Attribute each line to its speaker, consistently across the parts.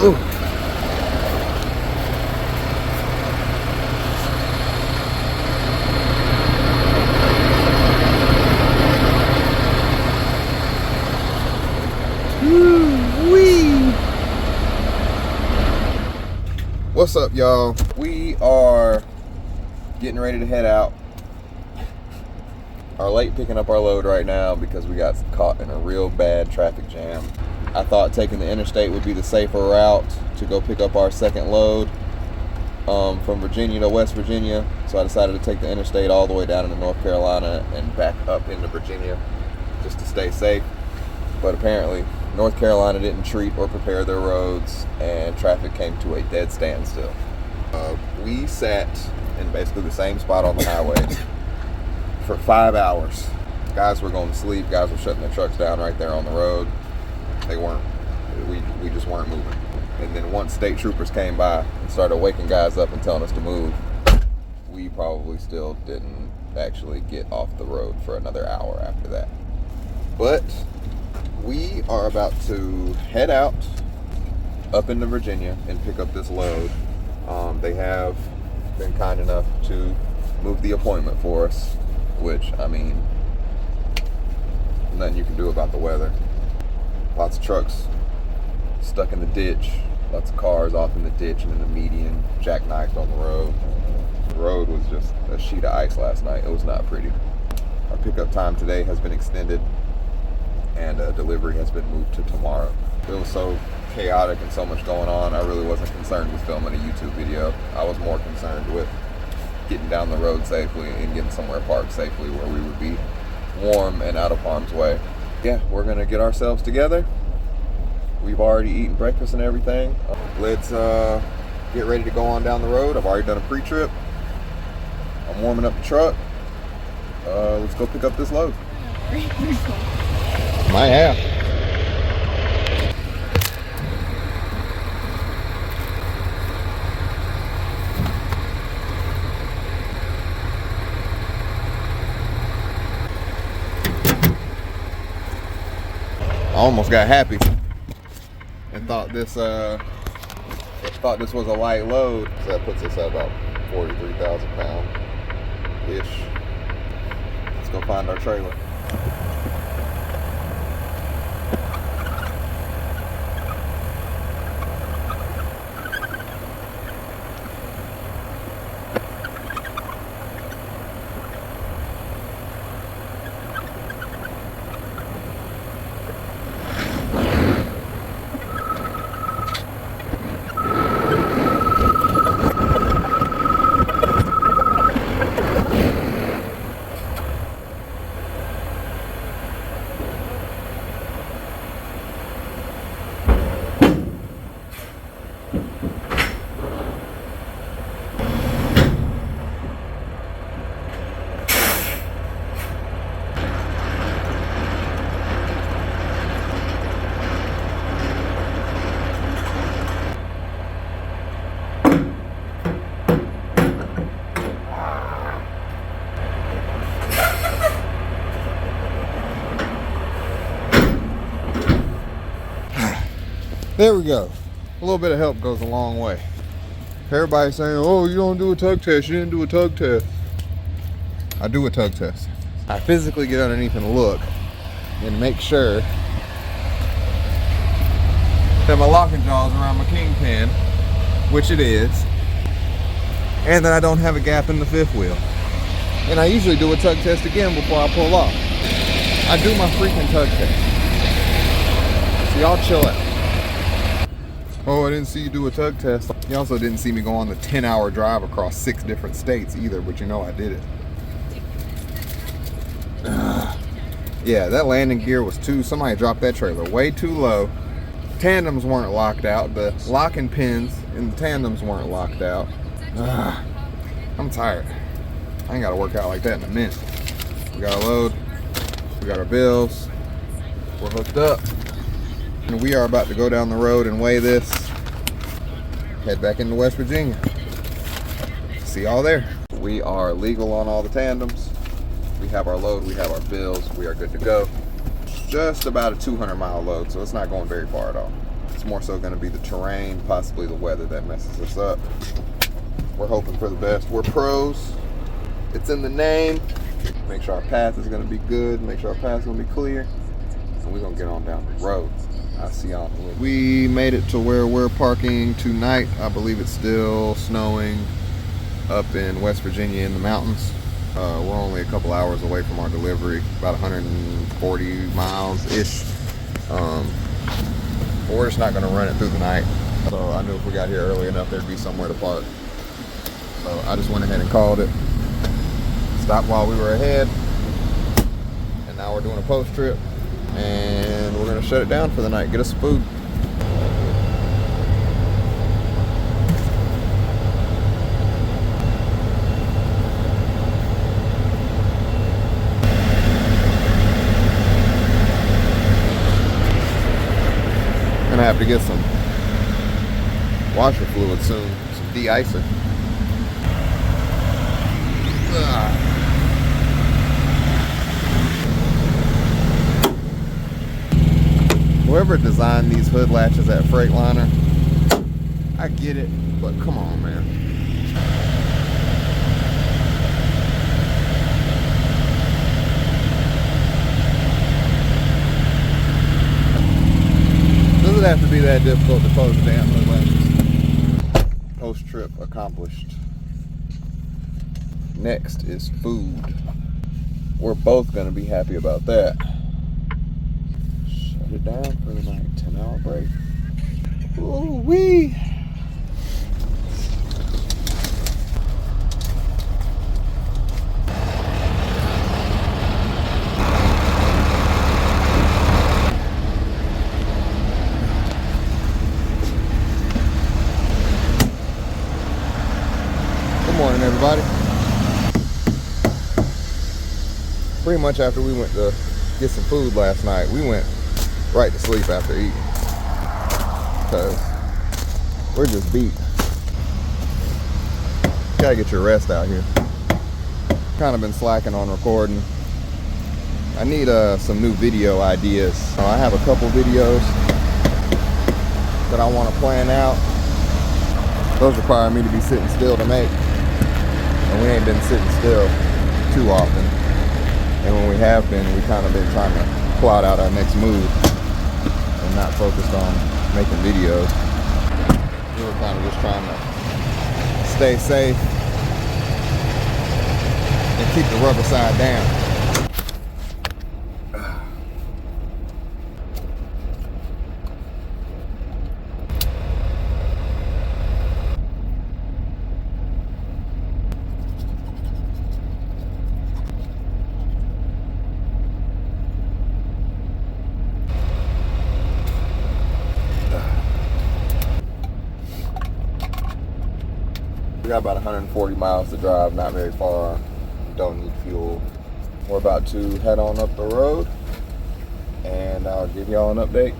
Speaker 1: Ooh. Woo-wee. What's up, y'all? We are getting ready to head out. Are late picking up our load right now because we got caught in a real bad traffic jam. I thought taking the interstate would be the safer route to go pick up our second load from Virginia to West Virginia. So I decided to take the interstate all the way down into North Carolina and back up into Virginia just to stay safe. But apparently North Carolina didn't treat or prepare their roads and traffic came to a dead standstill. We sat in basically the same spot on the highway for 5 hours. Guys were going to sleep. Guys were shutting their trucks down right there on the road. They weren't. We just weren't moving. And then once state troopers came by and started waking guys up and telling us to move, we probably still didn't actually get off the road for another hour after that. But we are about to head out up into Virginia and pick up this load. They have been kind enough to move the appointment for us, which, I mean, nothing you can do about the weather. Lots of trucks stuck in the ditch, lots of cars off in the ditch and in the median, jackknifed on the road. The road was just a sheet of ice last night. It was not pretty. Our pickup time today has been extended and delivery has been moved to tomorrow. It was so chaotic and so much going on, I really wasn't concerned with filming a YouTube video. I was more concerned with getting down the road safely and getting somewhere parked safely where we would be warm and out of harm's way. Yeah, we're gonna get ourselves together. We've already eaten breakfast and everything. Let's get ready to go on down the road. I've already done a pre-trip. I'm warming up the truck. Let's go pick up this load. Might have. I almost got happy and thought this was a light load. So that puts us at about 43,000 pounds ish. Let's go find our trailer. There we go. A little bit of help goes a long way. Everybody's saying, oh, you don't do a tug test. You didn't do a tug test. I do a tug test. I physically get underneath and look and make sure that my locking jaw is around my kingpin, which it is, and that I don't have a gap in the fifth wheel. And I usually do a tug test again before I pull off. I do my freaking tug test. So y'all chill out. Oh, I didn't see you do a tug test. You also didn't see me go on the 10-hour drive across 6 different states either, but you know I did it. Yeah, that landing gear was somebody dropped that trailer way too low. Tandems weren't locked out. The locking pins in the tandems weren't locked out. I'm tired. I ain't got to work out like that in a minute. We got a load. We got our bills. We're hooked up. And we are about to go down the road and weigh this. Head back into West Virginia. See y'all there. We are legal on all the tandems. We have our load, we have our bills, we are good to go. Just about a 200-mile load, so it's not going very far at all. It's more so going to be the terrain, possibly the weather that messes us up. We're hoping for the best. We're pros. It's in the name. Make sure our path is going to be good. Make sure our path is going to be clear. And we're going to get on down the road. I'll see y'all. We made it to where we're parking tonight. I believe it's still snowing up in West Virginia in the mountains. We're only a couple hours away from our delivery, about 140 miles-ish. We're just not going to run it through the night. So I knew if we got here early enough, there'd be somewhere to park. So I just went ahead and called it. Stopped while we were ahead. And now we're doing a post trip. And we're going to shut it down for the night. Get us some food. Gonna have to get some washer fluid soon, some de-icer. Whoever designed these hood latches at Freightliner, I get it, but come on, man. Does it have to be that difficult to close the damn hood latches? Post trip accomplished. Next is food. We're both gonna be happy about that. Shut it down for the night. 10-hour break. Ooh wee. Good morning, everybody. Pretty much after we went to get some food last night, we went right to sleep after eating. Because we're just beat. Gotta get your rest out here. Kind of been slacking on recording. I need some new video ideas. I have a couple videos that I want to plan out. Those require me to be sitting still to make. And we ain't been sitting still too often. And when we have been, we kind of been trying to plot out our next move and not focused on making videos. We were kind of just trying to stay safe and keep the rubber side down. We got about 140 miles to drive, not very far. Don't need fuel. We're about to head on up the road, and I'll give y'all an update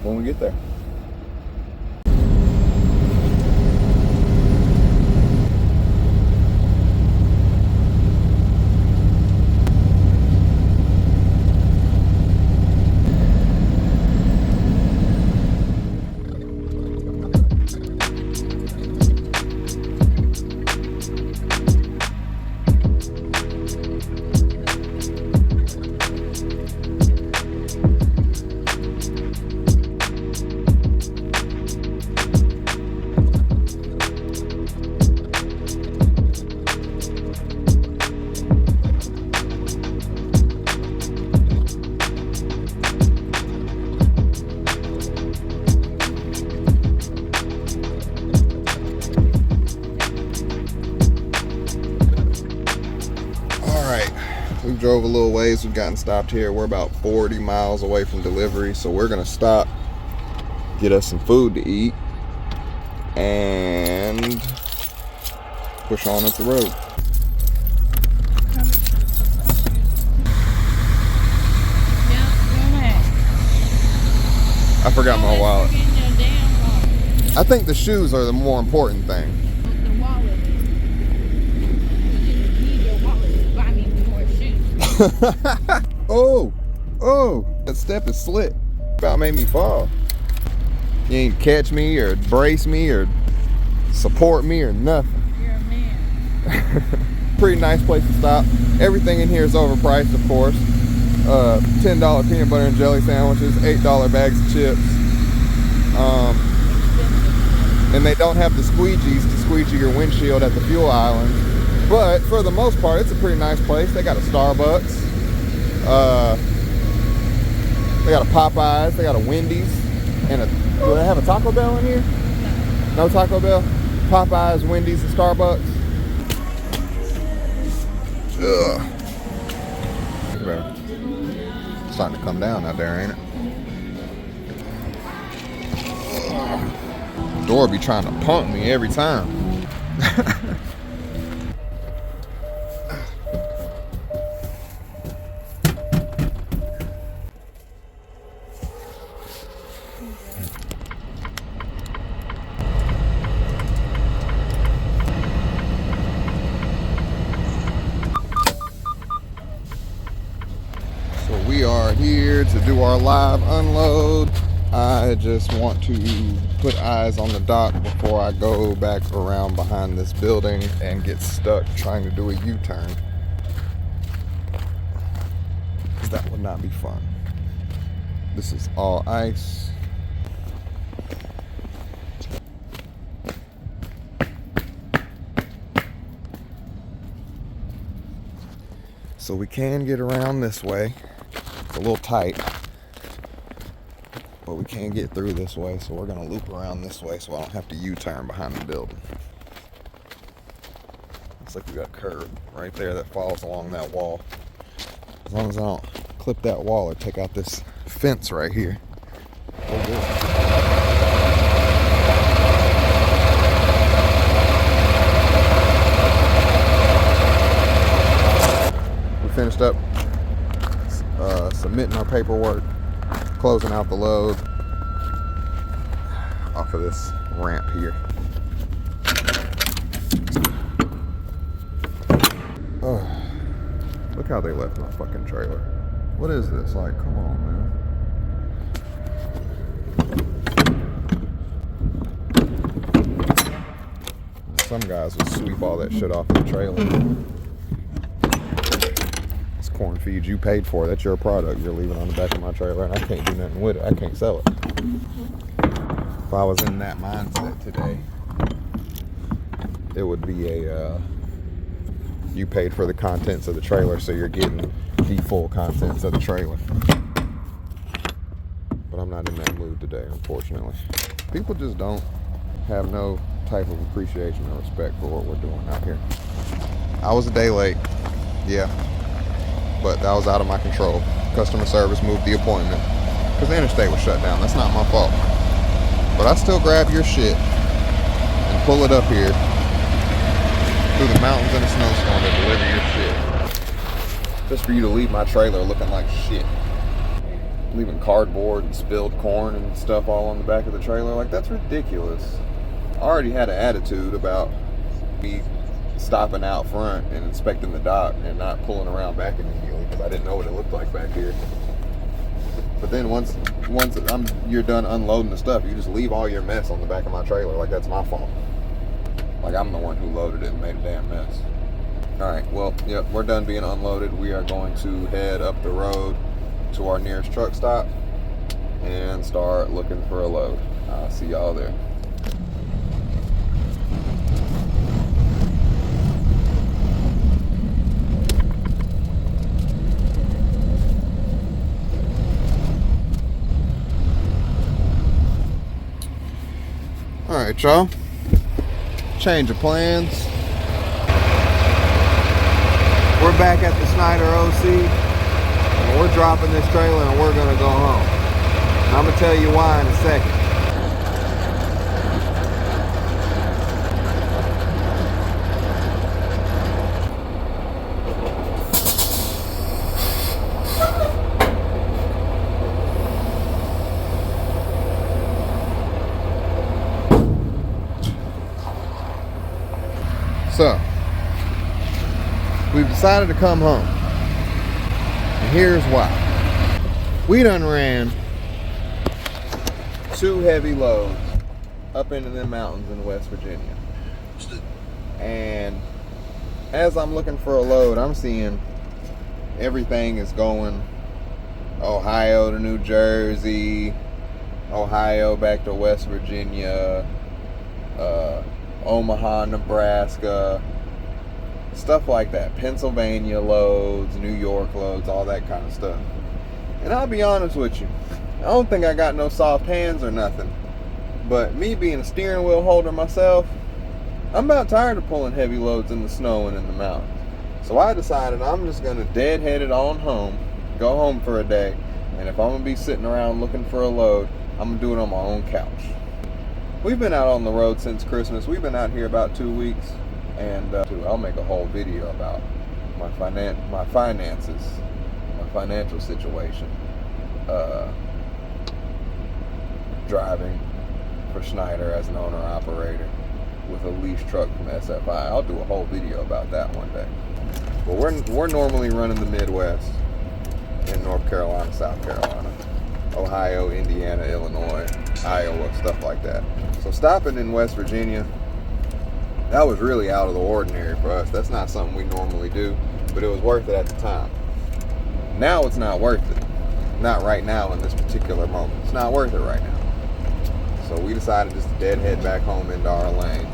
Speaker 1: when we get there. We drove a little ways. We've gotten stopped here. We're about 40 miles away from delivery, so we're gonna stop, get us some food to eat, and push on up the road. I forgot my wallet. I think the shoes are the more important thing. Oh, that step is slick. About made me fall. You ain't catch me or brace me or support me or nothing.
Speaker 2: You're a man.
Speaker 1: Pretty nice place to stop. Everything in here is overpriced, of course. $10 peanut butter and jelly sandwiches, $8 bags of chips. And they don't have the squeegees to squeegee your windshield at the fuel island. But for the most part, it's a pretty nice place. They got a Starbucks. They got a Popeyes. They got a Wendy's. And do they have a Taco Bell in here? No Taco Bell? Popeyes, Wendy's, and Starbucks. Ugh. It's starting to come down out there, ain't it? Ugh. Door be trying to punk me every time. So we are here to do our live unload. I just want to put eyes on the dock before I go back around behind this building and get stuck trying to do a U-turn. Because that would not be fun. This is all ice. So we can get around this way. It's a little tight, but we can get through this way, so we're gonna loop around this way so I don't have to U-turn behind the building. Looks like we got a curb right there that falls along that wall. As long as I don't clip that wall or take out this fence right here, we're good. Finished up submitting our paperwork, closing out the load off of this ramp here. Oh, look how they left my fucking trailer. What is this? Like, come on, man. Some guys will sweep all that shit off the trailer. Corn feed you paid for. That's your product. You're leaving on the back of my trailer, and I can't do nothing with it. I can't sell it. If I was in that mindset today, it would be a you paid for the contents of the trailer, so you're getting the full contents of the trailer. But I'm not in that mood today, unfortunately. People just don't have no type of appreciation or respect for what we're doing out here. I was a day late, yeah, but that was out of my control. Customer service moved the appointment because the interstate was shut down. That's not my fault. But I still grab your shit and pull it up here through the mountains in a snowstorm to deliver your shit. Just for you to leave my trailer looking like shit. Leaving cardboard and spilled corn and stuff all on the back of the trailer. Like, that's ridiculous. I already had an attitude about me stopping out front and inspecting the dock and not pulling around back immediately because I didn't know what it looked like back here. But then once you're done unloading the stuff, you just leave all your mess on the back of my trailer. Like, that's my fault. Like, I'm the one who loaded it and made a damn mess. Alright, well, yep, we're done being unloaded. We are going to head up the road to our nearest truck stop and start looking for a load. I'll see y'all there. Alright, y'all. Change of plans. We're back at the Snyder OC. And we're dropping this trailer and we're gonna go home. And I'm gonna tell you why in a second. So, we've decided to come home. And here's why. We done ran 2 heavy loads up into the mountains in West Virginia. And as I'm looking for a load, I'm seeing everything is going Ohio to New Jersey, Ohio back to West Virginia, Omaha, Nebraska, stuff like that. Pennsylvania loads, New York loads, all that kind of stuff. And I'll be honest with you, I don't think I got no soft hands or nothing, but me being a steering wheel holder myself, I'm about tired of pulling heavy loads in the snow and in the mountains. So I decided I'm just going to deadhead it on home, go home for a day, and if I'm going to be sitting around looking for a load, I'm going to do it on my own couch. We've been out on the road since Christmas. We've been out here about 2 weeks, and I'll make a whole video about my finances, my financial situation, driving for Schneider as an owner-operator with a lease truck from SFI. I'll do a whole video about that one day. But we're normally running the Midwest in North Carolina, South Carolina, Ohio, Indiana, Illinois, Iowa, stuff like that. So stopping in West Virginia, that was really out of the ordinary for us. That's not something we normally do, but it was worth it at the time. Now it's not worth it. Not right now in this particular moment. It's not worth it right now. So we decided just to deadhead back home into our lane,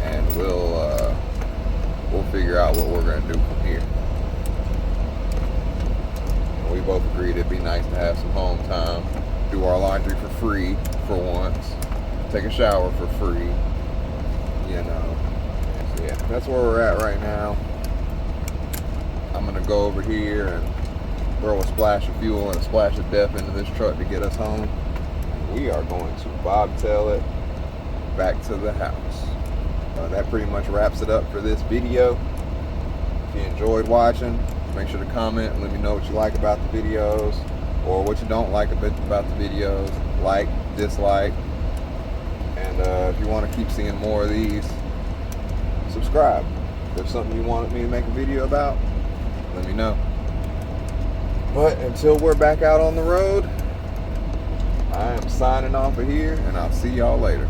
Speaker 1: and we'll figure out what we're going to do from here. We both agreed it'd be nice to have some home time, do our laundry for free for once, take a shower for free, you know. So yeah, that's where we're at right now. I'm going to go over here and throw a splash of fuel and a splash of def into this truck to get us home. We are going to bobtail it back to the house. That pretty much wraps it up for this video. If you enjoyed watching, make sure to comment and let me know what you like about the videos or what you don't like a bit about the videos. Like, dislike, and if you want to keep seeing more of these, subscribe. If there's something you wanted me to make a video about, let me know. But until we're back out on the road, I am signing off of here, and I'll see y'all later.